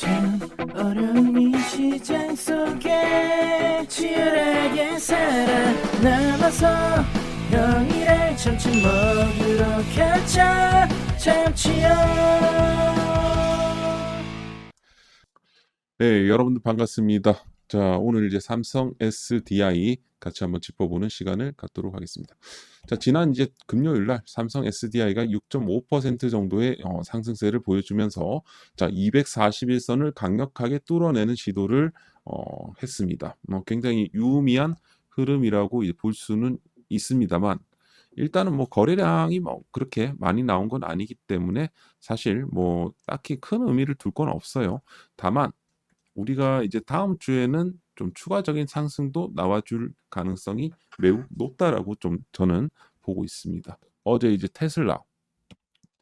참 어려운 이 시장 속에 치열하게 살아남아서 형이랑 참치 먹으러 가자. 참치요. 네, 여러분들 반갑습니다. 자, 오늘 이제 삼성 SDI 같이 한번 짚어보는 시간을 갖도록 하겠습니다. 자, 지난 이제 금요일 날 삼성 SDI가 6.5% 정도의 상승세를 보여주면서 자, 241선을 강력하게 뚫어내는 시도를 했습니다. 굉장히 유의미한 흐름이라고 이제 볼 수는 있습니다만 일단은 뭐 거래량이 뭐 그렇게 많이 나온 건 아니기 때문에 사실 뭐 딱히 큰 의미를 둘 건 없어요. 다만 우리가 이제 다음 주에는 좀 추가적인 상승도 나와줄 가능성이 매우 높다라고 좀 저는 보고 있습니다. 어제 이제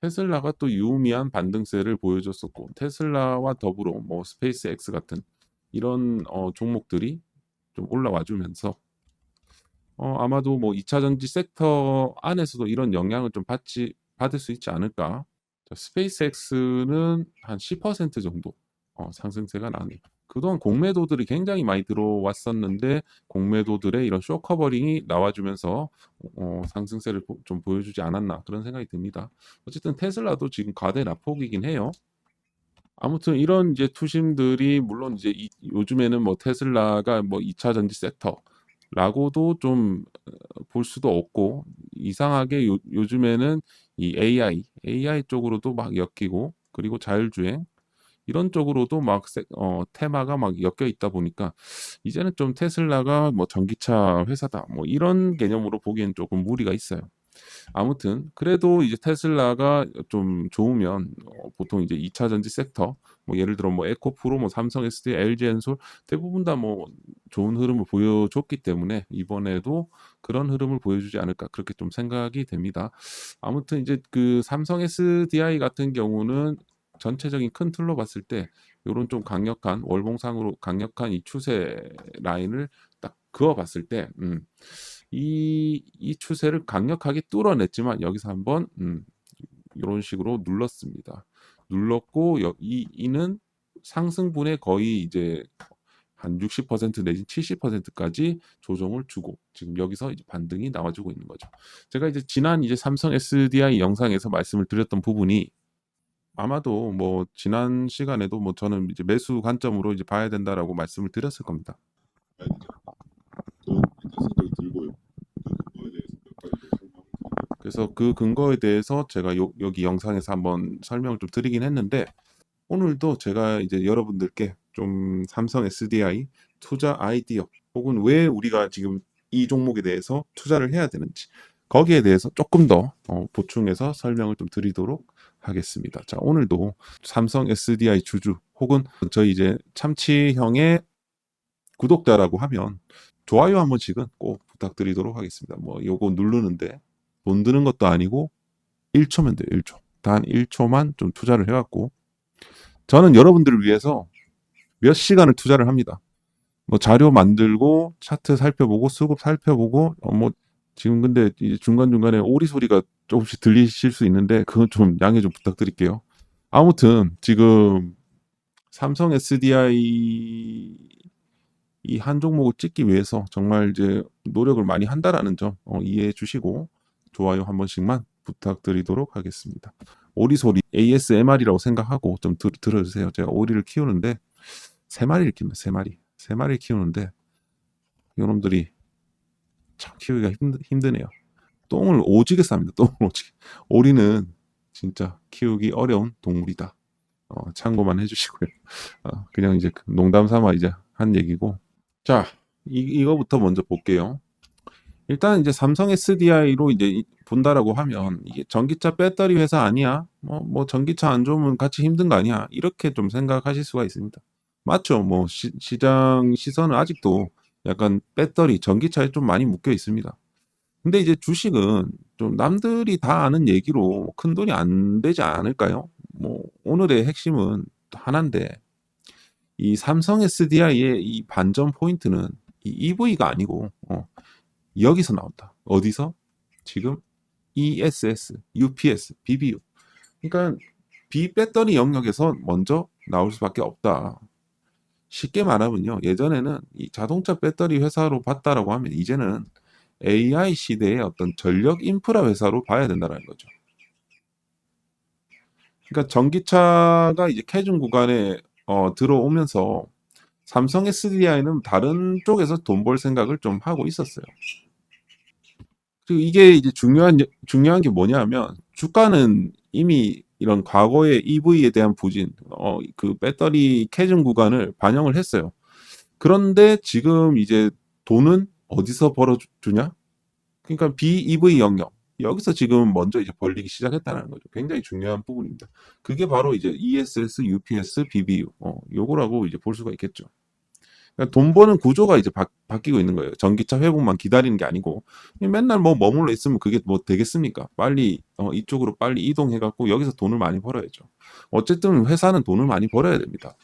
테슬라가 또 유의미한 반등세를 보여줬었고 테슬라와 더불어 뭐 스페이스X 같은 이런 종목들이 좀 올라와 주면서 아마도 뭐 2차 전지 섹터 안에서도 이런 영향을 좀 받을 수 있지 않을까. 자, 스페이스X는 한 10% 정도 상승세가 나네요. 그동안 공매도들이 굉장히 많이 들어왔었는데 공매도들의 이런 쇼커버링이 나와주면서 상승세를 좀 보여주지 않았나 그런 생각이 듭니다. 어쨌든 테슬라도 지금 과대 낙폭이긴 해요. 아무튼 이런 이제 투심들이 물론 이제 요즘에는 뭐 테슬라가 뭐 2차 전지 섹터라고도 좀 볼 수도 없고 이상하게 요즘에는 이 AI 쪽으로도 막 엮이고 그리고 자율주행 이런 쪽으로도 막 테마가 막 엮여 있다 보니까 이제는 좀 테슬라가 뭐 전기차 회사다 뭐 이런 개념으로 보기엔 조금 무리가 있어요. 아무튼 그래도 이제 테슬라가 좀 좋으면 보통 이제 2차 전지 섹터 뭐 예를 들어 뭐 에코프로 뭐 삼성 SDI LG엔솔 대부분 다 뭐 좋은 흐름을 보여줬기 때문에 이번에도 그런 흐름을 보여주지 않을까 그렇게 좀 생각이 됩니다. 아무튼 이제 그 삼성 SDI 같은 경우는 전체적인 큰 틀로 봤을 때 요런 좀 강력한 월봉상으로 강력한 이 추세 라인을 딱 그어 봤을 때 이 추세를 강력하게 뚫어냈지만 여기서 한번 이런 식으로 눌렀습니다. 눌렀고 이는 상승분의 거의 이제 한 60% 내지 70%까지 조정을 주고 지금 여기서 이제 반등이 나와주고 있는 거죠. 제가 이제 지난 이제 삼성 SDI 영상에서 말씀을 드렸던 부분이 아마도 뭐 지난 시간에도 뭐 저는 이제 매수 관점으로 이제 봐야 된다라고 말씀을 드렸을 겁니다. 생각이 들고요. 그래서 그 근거에 대해서 제가 여기 영상에서 한번 설명을 좀 드리긴 했는데 오늘도 제가 이제 여러분들께 좀 삼성 SDI 투자 아이디어 혹은 왜 우리가 지금 이 종목에 대해서 투자를 해야 되는지 거기에 대해서 조금 더 보충해서 설명을 좀 드리도록 하겠습니다. 자, 오늘도 삼성 SDI 주주 혹은 저희 이제 참치형의 구독자라고 하면 좋아요 한 번씩은 꼭 부탁드리도록 하겠습니다. 뭐 요거 누르는데 돈 드는 것도 아니고 1초면 돼요. 1초. 단 1초만 좀 투자를 해갖고 저는 여러분들을 위해서 몇 시간을 투자를 합니다. 뭐 자료 만들고 차트 살펴보고 수급 살펴보고 뭐 지금 근데 중간중간에 오리 소리가 조금씩 들리실 수 있는데 그건 좀 양해 좀 부탁드릴게요. 아무튼 지금 삼성 SDI 이 한 종목을 찍기 위해서 정말 이제 노력을 많이 한다라는 점 이해해 주시고 좋아요 한 번씩만 부탁드리도록 하겠습니다. 오리 소리 ASMR이라고 생각하고 좀 들어주세요. 제가 오리를 키우는데 세 마리를 키웁니다. 세 마리를 키우는데 이놈들이 참 키우기가 힘드네요. 똥을 오지게 쌉니다. 똥을 오지게. 오리는 진짜 키우기 어려운 동물이다. 참고만 해주시고요. 그냥 이제 농담 삼아 이제 한 얘기고. 자, 이거부터 먼저 볼게요. 일단 이제 삼성 SDI로 이제 본다라고 하면 이게 전기차 배터리 회사 아니야? 뭐 전기차 안 좋으면 같이 힘든 거 아니야? 이렇게 좀 생각하실 수가 있습니다. 맞죠? 뭐 시장 시선은 아직도 약간 배터리, 전기차에 좀 많이 묶여 있습니다. 근데 이제 주식은 좀 남들이 다 아는 얘기로 큰 돈이 안 되지 않을까요? 뭐 오늘의 핵심은 하나인데 이 삼성 SDI의 이 반전 포인트는 이 EV가 아니고 여기서 나온다. 어디서? 지금 ESS, UPS, BBU. 그러니까 비배터리 영역에서 먼저 나올 수밖에 없다. 쉽게 말하면요. 예전에는 이 자동차 배터리 회사로 봤다라고 하면 이제는 AI 시대의 어떤 전력 인프라 회사로 봐야 된다는 거죠. 그러니까 전기차가 이제 캐준 구간에 들어오면서 삼성 SDI는 다른 쪽에서 돈 벌 생각을 좀 하고 있었어요. 그리고 이게 이제 중요한 게 뭐냐면 주가는 이미 이런 과거의 EV에 대한 부진, 그 배터리 캐준 구간을 반영을 했어요. 그런데 지금 이제 돈은 어디서 벌어주냐? 그러니까 BEV 영역. 여기서 지금 먼저 이제 벌리기 시작했다는 거죠. 굉장히 중요한 부분입니다. 그게 바로 이제 ESS, UPS, BBU. 요거라고 이제 볼 수가 있겠죠. 그러니까 돈 버는 구조가 이제 바뀌고 있는 거예요. 전기차 회복만 기다리는 게 아니고 맨날 뭐 머물러 있으면 그게 뭐 되겠습니까? 빨리 이쪽으로 빨리 이동해 갖고 여기서 돈을 많이 벌어야죠. 어쨌든 회사는 돈을 많이 벌어야 됩니다.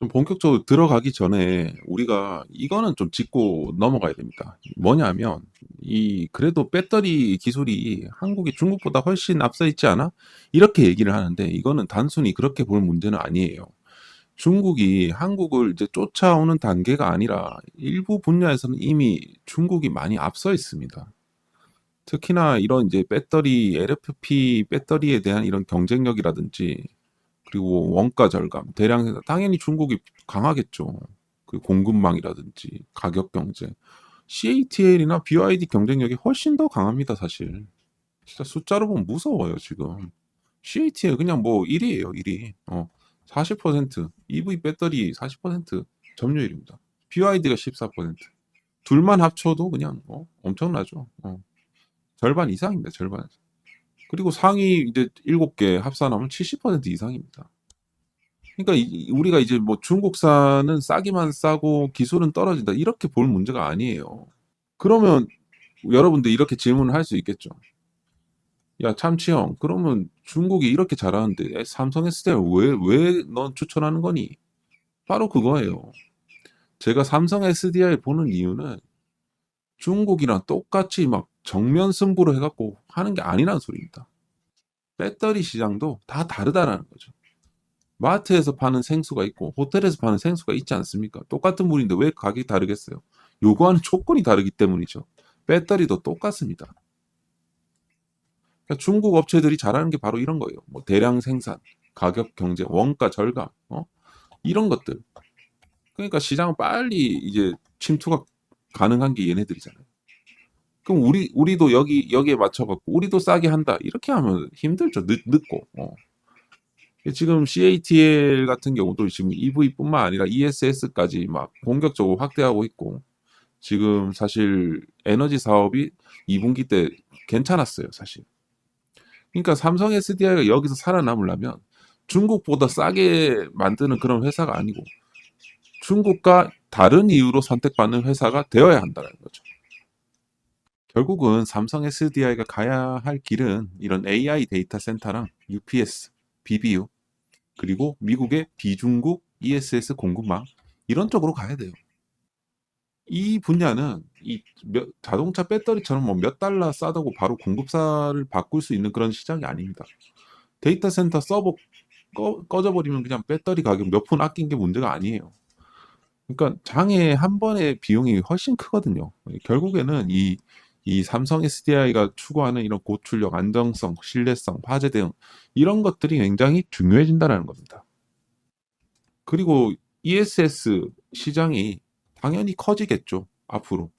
좀 본격적으로 들어가기 전에 우리가 이거는 좀 짚고 넘어가야 됩니다. 뭐냐면 이 그래도 배터리 기술이 한국이 중국보다 훨씬 앞서 있지 않아? 이렇게 얘기를 하는데 이거는 단순히 그렇게 볼 문제는 아니에요. 중국이 한국을 이제 쫓아오는 단계가 아니라 일부 분야에서는 이미 중국이 많이 앞서 있습니다. 특히나 이런 이제 배터리, LFP 배터리에 대한 이런 경쟁력이라든지 그리고 원가 절감, 대량 당연히 중국이 강하겠죠. 그 공급망이라든지 가격 경쟁, CATL이나 BYD 경쟁력이 훨씬 더 강합니다, 사실. 진짜 숫자로 보면 무서워요, 지금. CATL 그냥 뭐 1위예요, 1위. 40% EV 배터리 40% 점유율입니다. BYD가 14%. 둘만 합쳐도 그냥 엄청나죠. 절반 이상입니다. 절반. 그리고 상위 이제 7개 합산하면 70% 이상입니다. 그러니까 우리가 이제 뭐 중국산은 싸기만 싸고 기술은 떨어진다 이렇게 볼 문제가 아니에요. 그러면 여러분들 이렇게 질문을 할 수 있겠죠. 야 참치형, 그러면 중국이 이렇게 잘하는데 삼성 SDI 왜 넌 추천하는 거니? 바로 그거예요. 제가 삼성 SDI 보는 이유는 중국이랑 똑같이 막 정면 승부를 해갖고 하는 게 아니라는 소리입니다. 배터리 시장도 다 다르다라는 거죠. 마트에서 파는 생수가 있고 호텔에서 파는 생수가 있지 않습니까? 똑같은 물인데 왜 가격이 다르겠어요? 요구하는 조건이 다르기 때문이죠. 배터리도 똑같습니다. 그러니까 중국 업체들이 잘하는 게 바로 이런 거예요. 뭐 대량 생산, 가격 경쟁, 원가 절감, 이런 것들. 그러니까 시장은 빨리 이제 침투가 가능한 게 얘네들이잖아요. 그럼 우리도 여기에 맞춰갖고 우리도 싸게 한다 이렇게 하면 힘들죠. 늦고. 지금 CATL 같은 경우도 지금 EV뿐만 아니라 ESS까지 막 본격적으로 확대하고 있고 지금 사실 에너지 사업이 2분기 때 괜찮았어요, 사실. 그러니까 삼성 SDI가 여기서 살아남으려면 중국보다 싸게 만드는 그런 회사가 아니고 중국과 다른 이유로 선택받는 회사가 되어야 한다는 거죠. 결국은 삼성 SDI가 가야 할 길은 이런 AI 데이터 센터랑 UPS, BBU, 그리고 미국의 비중국 ESS 공급망 이런 쪽으로 가야 돼요. 이 분야는 자동차 배터리처럼 뭐 몇 달러 싸다고 바로 공급사를 바꿀 수 있는 그런 시장이 아닙니다. 데이터 센터 서버 꺼져버리면 그냥 배터리 가격 몇 푼 아낀 게 문제가 아니에요. 그러니까 장애 한 번의 비용이 훨씬 크거든요. 결국에는 이 삼성 SDI가 추구하는 이런 고출력, 안정성, 신뢰성, 화재 대응 이런 것들이 굉장히 중요해진다는 겁니다. 그리고 ESS 시장이 당연히 커지겠죠, 앞으로.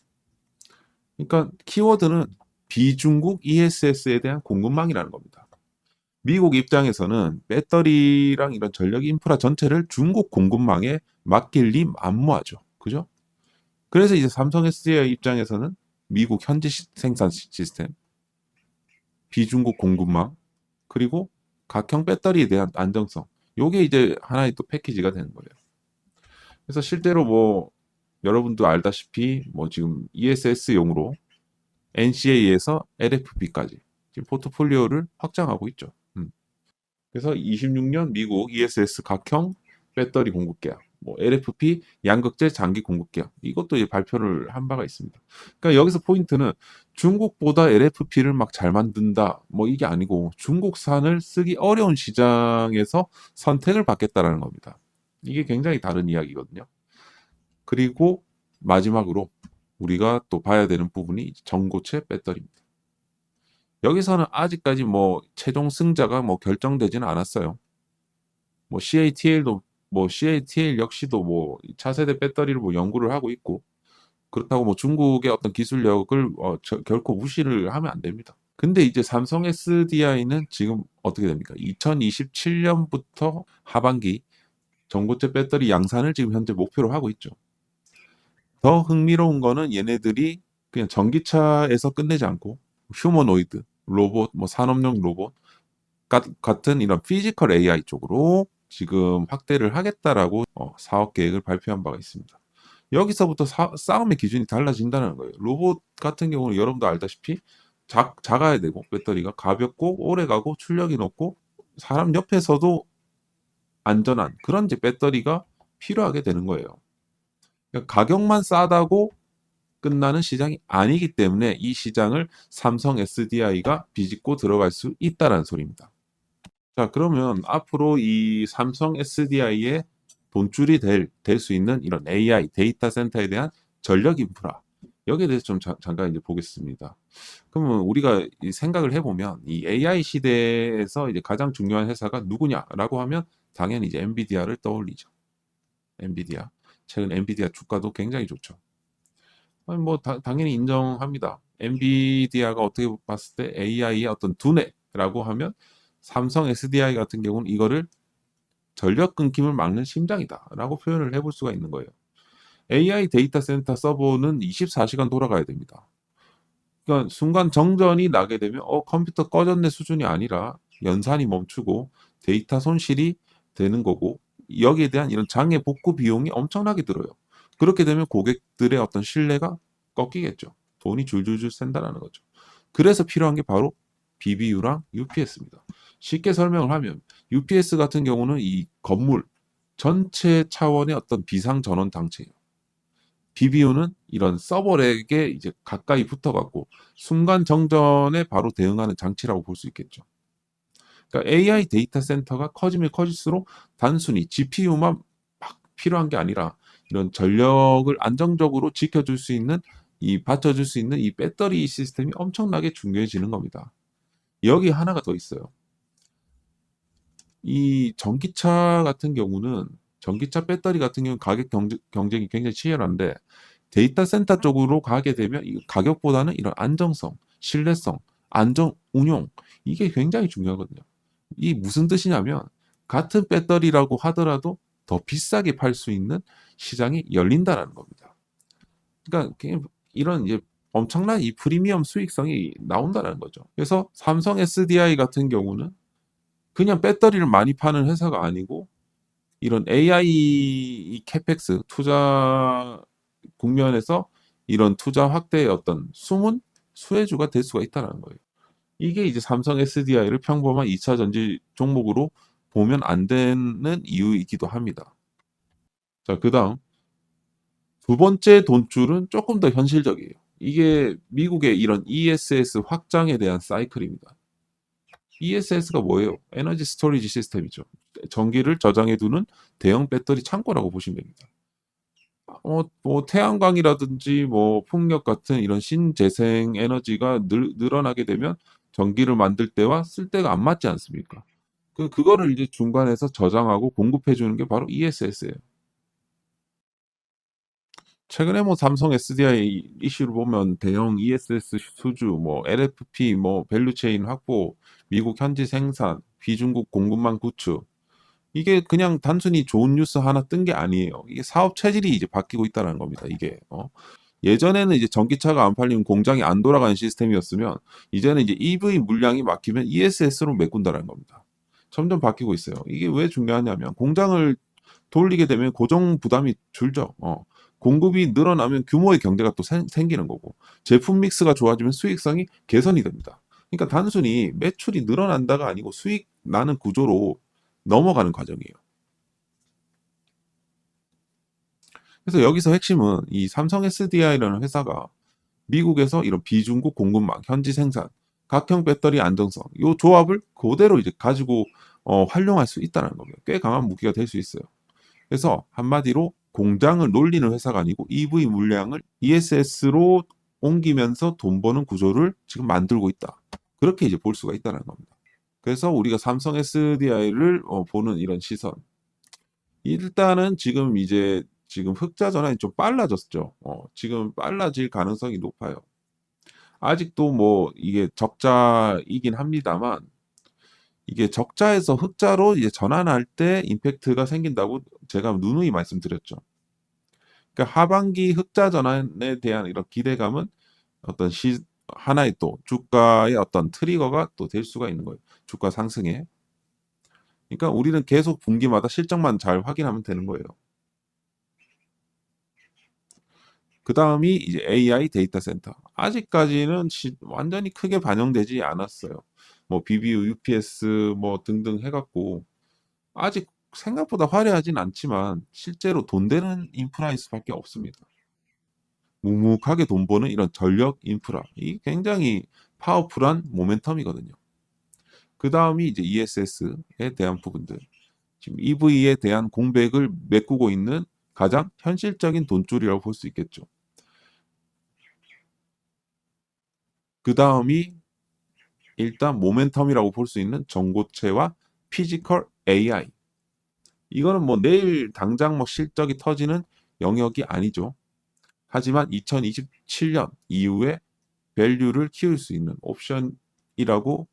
그러니까 키워드는 비중국 ESS에 대한 공급망이라는 겁니다. 미국 입장에서는 배터리랑 이런 전력 인프라 전체를 중국 공급망에 맡길 리 만무하죠. 그죠? 그래서 이제 삼성 SDI 입장에서는 미국 현지 생산 시스템, 비중국 공급망, 그리고 각형 배터리에 대한 안정성. 요게 이제 하나의 또 패키지가 되는 거예요. 그래서 실제로 뭐 여러분도 알다시피 뭐 지금 ESS용으로 NCA에서 LFP까지 지금 포트폴리오를 확장하고 있죠. 그래서 26년 미국 ESS 각형 배터리 공급 계약 뭐 LFP 양극재 장기 공급 계약 이것도 이제 발표를 한 바가 있습니다. 그러니까 여기서 포인트는 중국보다 LFP를 막 잘 만든다 뭐 이게 아니고 중국산을 쓰기 어려운 시장에서 선택을 받겠다라는 겁니다. 이게 굉장히 다른 이야기거든요. 그리고 마지막으로 우리가 또 봐야 되는 부분이 전고체 배터리입니다. 여기서는 아직까지 뭐 최종 승자가 뭐 결정되지는 않았어요. 뭐 CATL 역시도 뭐 차세대 배터리를 뭐 연구를 하고 있고 그렇다고 뭐 중국의 어떤 기술력을 결코 무시를 하면 안 됩니다. 근데 이제 삼성 SDI는 지금 어떻게 됩니까? 2027년부터 하반기 전고체 배터리 양산을 지금 현재 목표로 하고 있죠. 더 흥미로운 거는 얘네들이 그냥 전기차에서 끝내지 않고 휴머노이드, 로봇, 뭐 산업용 로봇 같은 이런 피지컬 AI 쪽으로 지금 확대를 하겠다라고 사업 계획을 발표한 바가 있습니다. 여기서부터 싸움의 기준이 달라진다는 거예요. 로봇 같은 경우는 여러분도 알다시피 작아야 되고 배터리가 가볍고 오래가고 출력이 높고 사람 옆에서도 안전한 그런 이제 배터리가 필요하게 되는 거예요. 그러니까 가격만 싸다고 끝나는 시장이 아니기 때문에 이 시장을 삼성 SDI가 비집고 들어갈 수 있다는 소리입니다. 자, 그러면 앞으로 이 삼성 SDI의 돈줄이 될 수 있는 이런 AI 데이터 센터에 대한 전력 인프라 여기에 대해서 좀 잠깐 이제 보겠습니다. 그러면 우리가 생각을 해보면 이 AI 시대에서 이제 가장 중요한 회사가 누구냐라고 하면 당연히 이제 엔비디아를 떠올리죠. 엔비디아. 최근 엔비디아 주가도 굉장히 좋죠. 아니, 뭐 당연히 인정합니다. 엔비디아가 어떻게 봤을 때 AI의 어떤 두뇌라고 하면 삼성 SDI 같은 경우는 이거를 전력 끊김을 막는 심장이다라고 표현을 해볼 수가 있는 거예요. AI 데이터 센터 서버는 24시간 돌아가야 됩니다. 그러니까 순간 정전이 나게 되면 컴퓨터 꺼졌네 수준이 아니라 연산이 멈추고 데이터 손실이 되는 거고 여기에 대한 이런 장애 복구 비용이 엄청나게 들어요. 그렇게 되면 고객들의 어떤 신뢰가 꺾이겠죠. 돈이 줄줄줄 샌다라는 거죠. 그래서 필요한 게 바로 BBU랑 UPS입니다. 쉽게 설명을 하면 UPS 같은 경우는 이 건물 전체 차원의 어떤 비상 전원 장치예요. BBU는 이런 서버렉에 이제 가까이 붙어갖고 순간 정전에 바로 대응하는 장치라고 볼 수 있겠죠. 그러니까 AI 데이터 센터가 커지면 커질수록 단순히 GPU만 막 필요한 게 아니라 이런 전력을 안정적으로 지켜줄 수 있는 받쳐줄 수 있는 이 배터리 시스템이 엄청나게 중요해지는 겁니다. 여기 하나가 더 있어요. 이 전기차 같은 경우는 전기차 배터리 같은 경우는 가격 경쟁이 굉장히 치열한데 데이터 센터 쪽으로 가게 되면 이 가격보다는 이런 안정성, 신뢰성, 안정 운용 이게 굉장히 중요하거든요. 이 무슨 뜻이냐면 같은 배터리라고 하더라도 더 비싸게 팔 수 있는 시장이 열린다라는 겁니다. 그러니까 이런 이제 엄청난 이 프리미엄 수익성이 나온다는 거죠. 그래서 삼성 SDI 같은 경우는 그냥 배터리를 많이 파는 회사가 아니고 이런 AI 캐펙스 투자 국면에서 이런 투자 확대의 어떤 숨은 수혜주가 될 수가 있다는 거예요. 이게 이제 삼성 SDI를 평범한 2차 전지 종목으로 보면 안 되는 이유이기도 합니다. 자, 그다음 두 번째 돈줄은 조금 더 현실적이에요. 이게 미국의 이런 ESS 확장에 대한 사이클입니다. ESS가 뭐예요? 에너지 스토리지 시스템이죠. 전기를 저장해 두는 대형 배터리 창고라고 보시면 됩니다. 뭐 태양광이라든지 뭐 풍력 같은 이런 신재생 에너지가 늘어나게 되면 전기를 만들 때와 쓸 때가 안 맞지 않습니까? 그거를 이제 중간에서 저장하고 공급해 주는 게 바로 ESS예요. 최근에 뭐 삼성 SDI 이슈를 보면 대형 ESS 수주, 뭐 LFP, 뭐 밸류체인 확보, 미국 현지 생산, 비중국 공급망 구축. 이게 그냥 단순히 좋은 뉴스 하나 뜬 게 아니에요. 이게 사업 체질이 이제 바뀌고 있다는 겁니다. 이게 예전에는 이제 전기차가 안 팔리면 공장이 안 돌아가는 시스템이었으면 이제는 이제 EV 물량이 막히면 ESS로 메꾼다는 겁니다. 점점 바뀌고 있어요. 이게 왜 중요하냐면 공장을 돌리게 되면 고정 부담이 줄죠. 공급이 늘어나면 규모의 경제가 또 생기는 거고 제품 믹스가 좋아지면 수익성이 개선이 됩니다. 그러니까 단순히 매출이 늘어난다가 아니고 수익 나는 구조로 넘어가는 과정이에요. 그래서 여기서 핵심은 이 삼성 SDI라는 회사가 미국에서 이런 비중국 공급망, 현지 생산, 각형 배터리 안정성, 이 조합을 그대로 이제 가지고 활용할 수 있다는 겁니다. 꽤 강한 무기가 될 수 있어요. 그래서 한마디로 공장을 놀리는 회사가 아니고 EV 물량을 ESS로 옮기면서 돈 버는 구조를 지금 만들고 있다. 그렇게 이제 볼 수가 있다는 겁니다. 그래서 우리가 삼성 SDI를 보는 이런 시선. 일단은 지금 흑자 전환이 좀 빨라졌죠. 지금 빨라질 가능성이 높아요. 아직도 뭐 이게 적자이긴 합니다만 이게 적자에서 흑자로 이제 전환할 때 임팩트가 생긴다고 제가 누누이 말씀드렸죠. 그러니까 하반기 흑자 전환에 대한 이런 기대감은 어떤 하나의 또 주가의 어떤 트리거가 또 될 수가 있는 거예요. 주가 상승에. 그러니까 우리는 계속 분기마다 실적만 잘 확인하면 되는 거예요. 그 다음이 이제 AI 데이터 센터. 아직까지는 완전히 크게 반영되지 않았어요. 뭐 BBU, UPS 뭐 등등 해갖고 아직 생각보다 화려하진 않지만 실제로 돈 되는 인프라일 수밖에 없습니다. 묵묵하게 돈 버는 이런 전력 인프라. 이 굉장히 파워풀한 모멘텀이거든요. 그 다음이 이제 ESS에 대한 부분들. 지금 EV에 대한 공백을 메꾸고 있는 가장 현실적인 돈줄이라고 볼 수 있겠죠. 그 다음이 일단 모멘텀이라고 볼 수 있는 전고체와 피지컬 AI. 이거는 뭐 내일 당장 뭐 실적이 터지는 영역이 아니죠. 하지만 2027년 이후에 밸류를 키울 수 있는 옵션이라고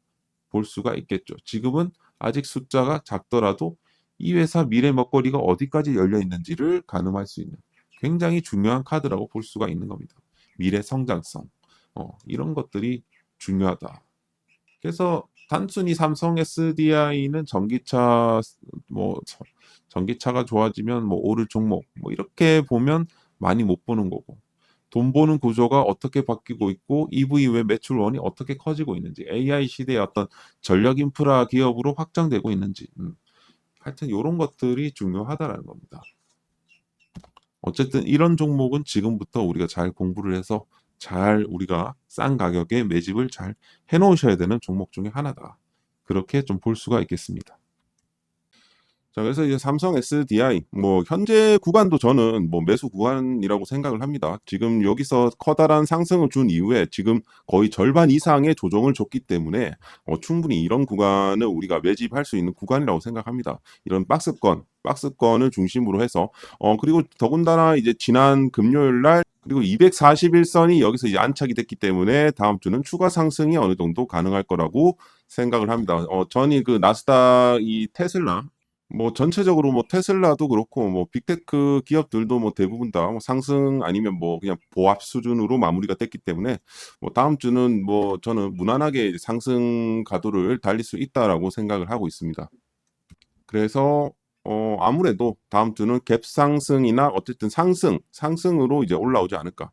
볼 수가 있겠죠. 지금은 아직 숫자가 작더라도 이 회사 미래 먹거리가 어디까지 열려 있는지를 가늠할 수 있는 굉장히 중요한 카드라고 볼 수가 있는 겁니다. 미래 성장성. 이런 것들이 중요하다. 그래서 단순히 삼성 SDI는 전기차가 좋아지면 뭐 오를 종목 뭐 이렇게 보면 많이 못 보는 거고 돈 버는 구조가 어떻게 바뀌고 있고 EV 외 매출원이 어떻게 커지고 있는지 AI 시대의 어떤 전력 인프라 기업으로 확장되고 있는지 하여튼 이런 것들이 중요하다라는 겁니다. 어쨌든 이런 종목은 지금부터 우리가 잘 공부를 해서 잘 우리가 싼 가격에 매집을 잘 해놓으셔야 되는 종목 중에 하나다. 그렇게 좀 볼 수가 있겠습니다. 자, 그래서 이제 삼성 SDI 뭐 현재 구간도 저는 뭐 매수 구간이라고 생각을 합니다. 지금 여기서 커다란 상승을 준 이후에 지금 거의 절반 이상의 조정을 줬기 때문에 충분히 이런 구간을 우리가 매집할 수 있는 구간이라고 생각합니다. 이런 박스권을 중심으로 해서 그리고 더군다나 이제 지난 금요일 날 그리고 241선이 여기서 이제 안착이 됐기 때문에 다음 주는 추가 상승이 어느 정도 가능할 거라고 생각을 합니다. 전이 그 나스닥 이 테슬라 뭐 전체적으로 뭐 테슬라도 그렇고 뭐 빅테크 기업들도 뭐 대부분 다 뭐 상승 아니면 뭐 그냥 보합 수준으로 마무리가 됐기 때문에 뭐 다음 주는 뭐 저는 무난하게 상승 가도를 달릴 수 있다라고 생각을 하고 있습니다. 그래서 아무래도 다음 주는 갭 상승이나 어쨌든 상승으로 이제 올라오지 않을까.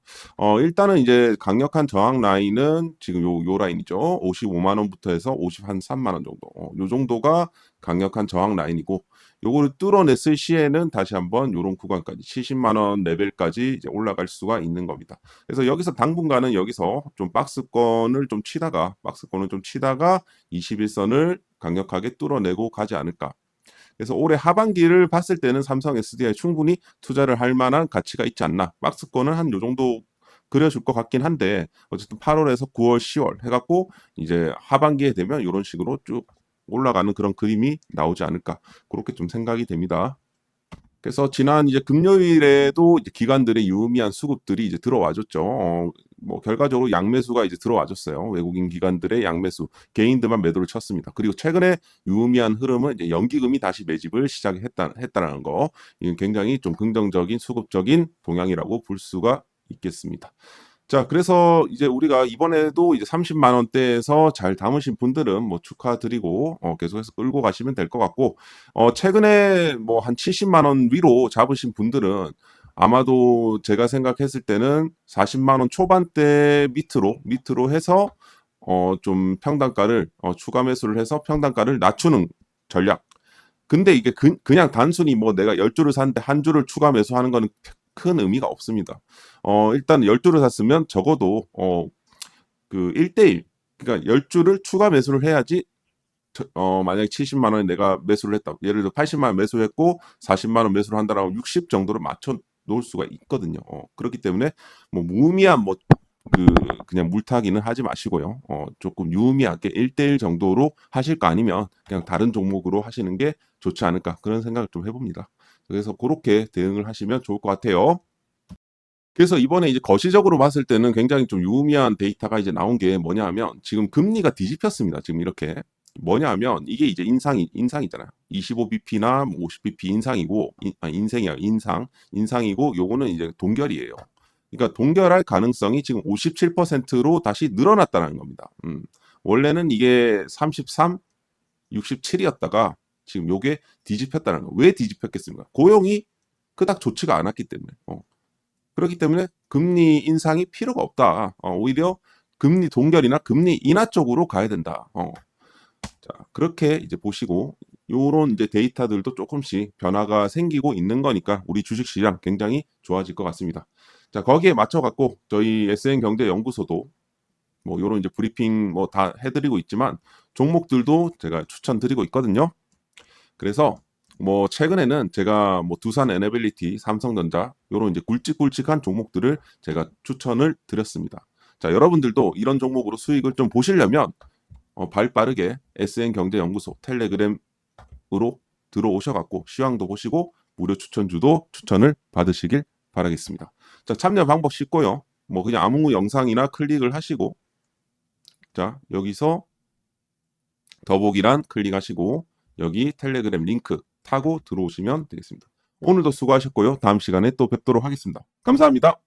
일단은 이제 강력한 저항 라인은 지금 요 라인이죠. 55만 원부터 해서 53만 원 정도. 요 정도가 강력한 저항 라인이고 요거를 뚫어냈을 시에는 다시 한번 요런 구간까지 70만 원 레벨까지 이제 올라갈 수가 있는 겁니다. 그래서 여기서 당분간은 여기서 좀 박스권을 좀 치다가 21선을 강력하게 뚫어내고 가지 않을까. 그래서 올해 하반기를 봤을 때는 삼성 SDI 충분히 투자를 할 만한 가치가 있지 않나. 박스권은 한 요 정도 그려줄 것 같긴 한데 어쨌든 8월에서 9월, 10월 해갖고 이제 하반기에 되면 이런 식으로 쭉 올라가는 그런 그림이 나오지 않을까. 그렇게 좀 생각이 됩니다. 그래서 지난 이제 금요일에도 이제 기관들의 유의미한 수급들이 이제 들어와줬죠. 뭐 결과적으로 양매수가 이제 들어와줬어요. 외국인 기관들의 양매수, 개인들만 매도를 쳤습니다. 그리고 최근에 유의미한 흐름은 이제 연기금이 다시 매집을 했다는 거. 이건 굉장히 좀 긍정적인 수급적인 동향이라고 볼 수가 있겠습니다. 자, 그래서 이제 우리가 이번에도 이제 30만 원대에서 잘 담으신 분들은 뭐 축하드리고 계속해서 끌고 가시면 될 것 같고 최근에 뭐 한 70만 원 위로 잡으신 분들은 아마도 제가 생각했을 때는 40만 원 초반대 밑으로 해서 좀 평단가를 추가 매수를 해서 평단가를 낮추는 전략. 근데 이게 그냥 단순히 뭐 내가 10주를 샀는데 한 주를 추가 매수하는 거는 큰 의미가 없습니다. 일단 10주를 샀으면 적어도 그 1대1, 그러니까 10주를 추가 매수를 해야지 만약에 70만 원에 내가 매수를 했다. 예를 들어 80만 원 매수했고 40만 원 매수를 한다라고 60 정도를 맞춰 놓을 수가 있거든요. 그렇기 때문에 뭐 무의미한 그냥 물타기는 하지 마시고요. 조금 유의미하게 1대1 정도로 하실 거 아니면 그냥 다른 종목으로 하시는 게 좋지 않을까 그런 생각을 좀 해봅니다. 그래서 그렇게 대응을 하시면 좋을 것 같아요. 그래서 이번에 이제 거시적으로 봤을 때는 굉장히 좀 유의미한 데이터가 이제 나온 게 뭐냐 하면 지금 금리가 뒤집혔습니다. 지금 이렇게. 뭐냐 하면 이게 이제 인상이잖아요. 25bp나 50bp 인상이고, 인상이고, 요거는 이제 동결이에요. 그러니까 동결할 가능성이 지금 57%로 다시 늘어났다는 겁니다. 원래는 이게 33, 67이었다가 지금 요게 뒤집혔다는 거. 왜 뒤집혔겠습니까? 고용이 그닥 좋지가 않았기 때문에. 그렇기 때문에 금리 인상이 필요가 없다. 오히려 금리 동결이나 금리 인하 쪽으로 가야 된다. 자, 그렇게 이제 보시고 요런 이제 데이터들도 조금씩 변화가 생기고 있는 거니까 우리 주식시장 굉장히 좋아질 것 같습니다. 자, 거기에 맞춰 갖고 저희 SN경제연구소도 뭐 요런 이제 브리핑 뭐 다 해드리고 있지만 종목들도 제가 추천드리고 있거든요. 그래서 뭐 최근에는 제가 뭐 두산 에너빌리티, 삼성전자 요런 이제 굵직굵직한 종목들을 제가 추천을 드렸습니다. 자, 여러분들도 이런 종목으로 수익을 좀 보시려면 발 빠르게 SN경제연구소 텔레그램으로 들어오셔갖고 시황도 보시고 무료 추천주도 추천을 받으시길 바라겠습니다. 자, 참여 방법 쉽고요. 뭐 그냥 아무 영상이나 클릭을 하시고 자, 여기서 더보기란 클릭하시고 여기 텔레그램 링크 타고 들어오시면 되겠습니다. 오늘도 수고하셨고요. 다음 시간에 또 뵙도록 하겠습니다. 감사합니다.